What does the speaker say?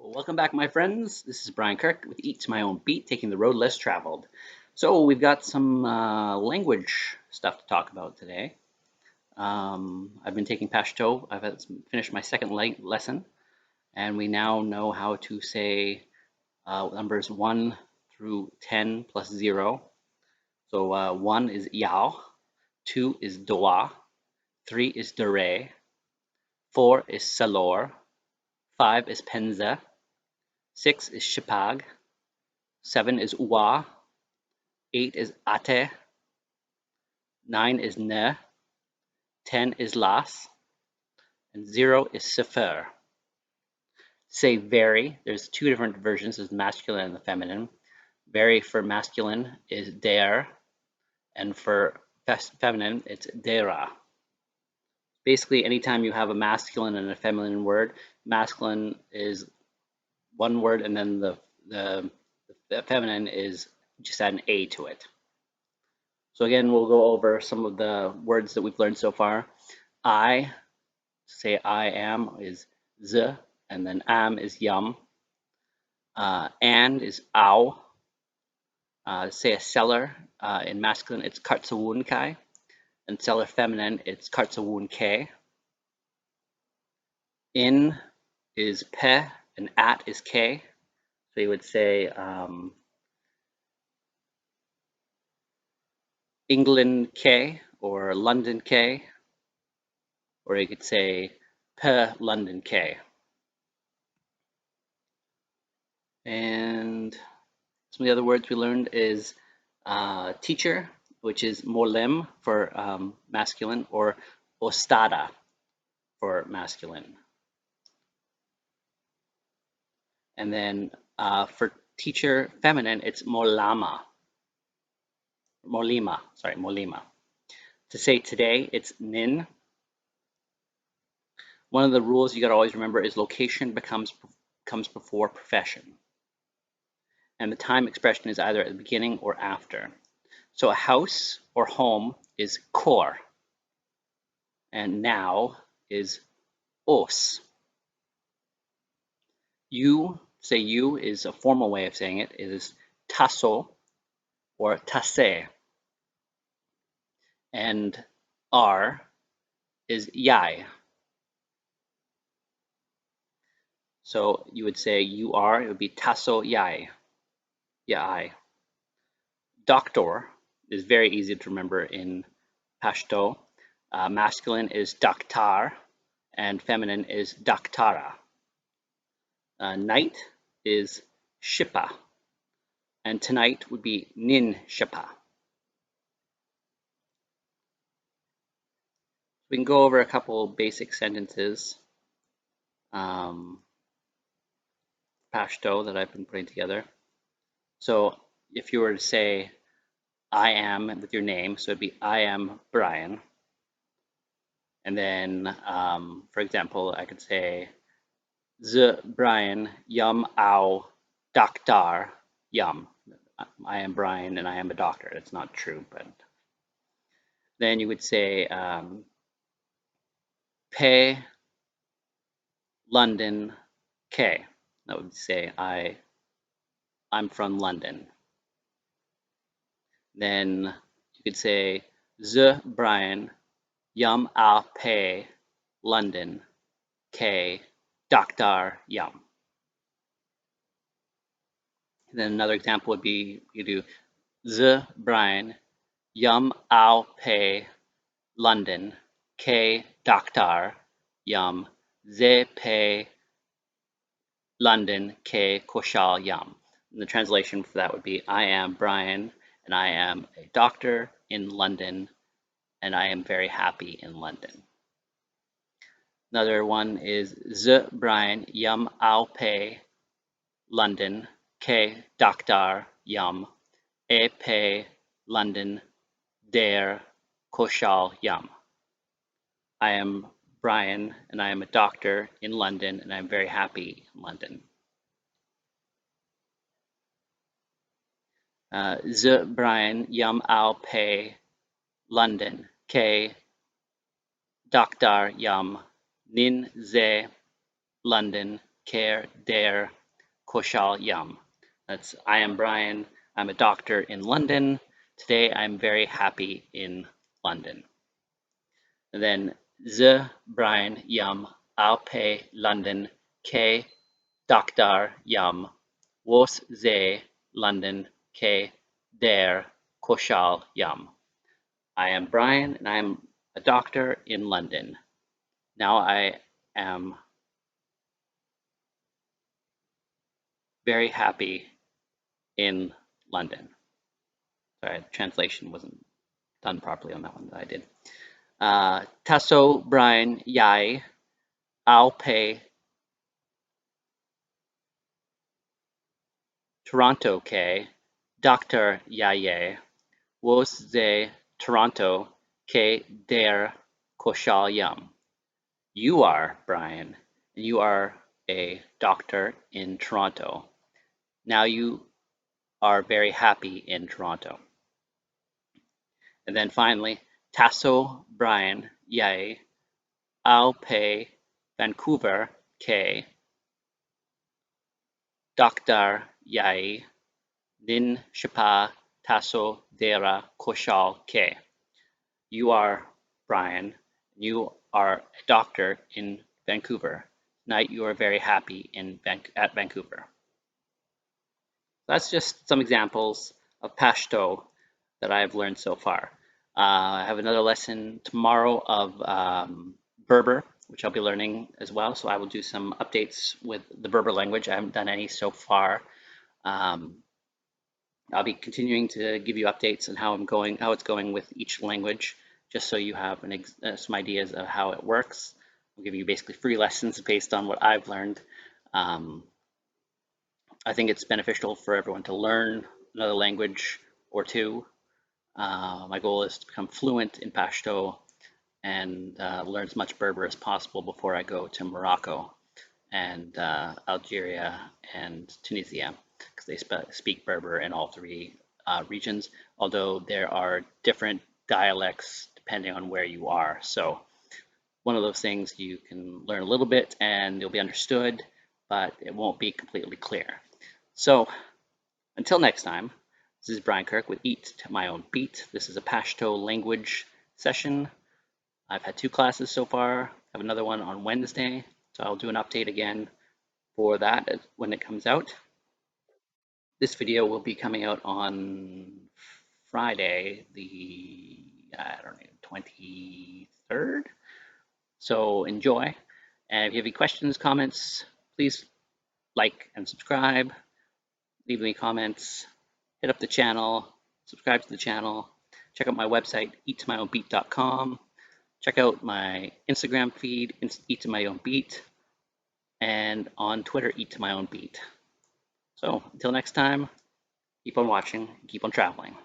Welcome back, my friends. This is Brian Kirk with Eat to My Own Beat, taking the road less traveled. So we've got some language stuff to talk about today. I've been taking Pashto. Finished my second lesson, and we now know how to say numbers 1 through 10 plus 0. So 1 is yao, 2 is doa, 3 is dere, 4 is salor, 5 is penza, 6 is shipag, 7 is uwa, 8 is ate, 9 is ne, 10 is las, and 0 is sefer. Say very, there's two different versions, there's masculine and the feminine. Very for masculine is der, and for feminine it's dera. Basically, anytime you have a masculine and a feminine word, masculine is one word, and then the feminine is just add an A to it. So again, we'll go over some of the words that we've learned so far. I, say I am, is z, and then am is yum. And is ow. Say a seller, in masculine, it's kartsawun kai, and seller feminine, it's kartsawun ke. In is pe, and at is k. So you would say England K or London K, or you could say per London K. And some of the other words we learned is teacher, which is molem for masculine, or ostada for masculine. And then for teacher feminine, it's molima. To say today, it's nin. One of the rules you got to always remember is location comes before profession. And the time expression is either at the beginning or after. So a house or home is kor, and now is os. You is a formal way of saying it. It is taso or tase. And R is yai. So you would say you are, it would be taso yai. Yai. Doctor is very easy to remember in Pashto. Masculine is daktar, and feminine is daktara. Night is shipa, and tonight would be nin shipa. We can go over a couple basic sentences, Pashto, that I've been putting together. So if you were to say I am with your name, so it'd be I am Brian. And then, for example, I could say Z Brian yum au doctor yum. I am Brian and I am a doctor. That's not true, but then you would say Pe London K. That would say I'm from London. Then you could say Z Brian yum a Pe London K Doctor yum. And then another example would be you do Z Brian yum au Pe London K Doctor yum ze Pe London K Koshal yum. And the translation for that would be I am Brian and I am a doctor in London and I am very happy in London. Another one is Z Brian yum au Pe London K Doctor yum e Pe London der Koshal yum. I am Brian and I am a doctor in London and I'm very happy in London. Z Brian yum au Pe London K Doctor yum nin ze London care, dare, koshal yum. That's I am Brian. I'm a doctor in London. Today I'm very happy in London. And then Z Brian yum I'll pay London K Doctor yum was ze London K dare koshal yum. I am Brian and I'm a doctor in London. Now I am very happy in London. Sorry, the translation wasn't done properly on that one that I did. Tasso Brian Yai I'll pay Toronto K Dr. Yaye was ze Toronto K der Koshal Yum. You are Brian, and you are a doctor in Toronto. Now you are very happy in Toronto. And then finally, Tasso Brian Yay I'll pay Vancouver K Dr. Yai Din Shapa Tasso Dera Koshal K. You are Brian. You are a doctor in Vancouver. Tonight you are very happy at Vancouver. That's just some examples of Pashto that I have learned so far. I have another lesson tomorrow of Berber, which I'll be learning as well. So I will do some updates with the Berber language. I haven't done any so far. I'll be continuing to give you updates on how it's going with each language, just so you have some ideas of how it works. I'll give you basically free lessons based on what I've learned. I think it's beneficial for everyone to learn another language or two. My goal is to become fluent in Pashto and learn as much Berber as possible before I go to Morocco and Algeria and Tunisia, because they speak Berber in all three regions, although there are different dialects depending on where you are. So one of those things you can learn a little bit and you'll be understood, but it won't be completely clear. So until next time, this is Brian Kirk with Eat to My Own Beat. This is a Pashto language session. I've had 2 classes so far. I have another one on Wednesday, so I'll do an update again for that when it comes out. This video will be coming out on Friday, the 23rd. So enjoy. And if you have any questions, comments, please like and subscribe. Leave me comments. Hit up the channel. Subscribe to the channel. Check out my website, eattomyownbeat.com. Check out my Instagram feed, Eat to My Own Beat, and on Twitter, Eat to My Own Beat. So until next time, keep on watching, keep on traveling.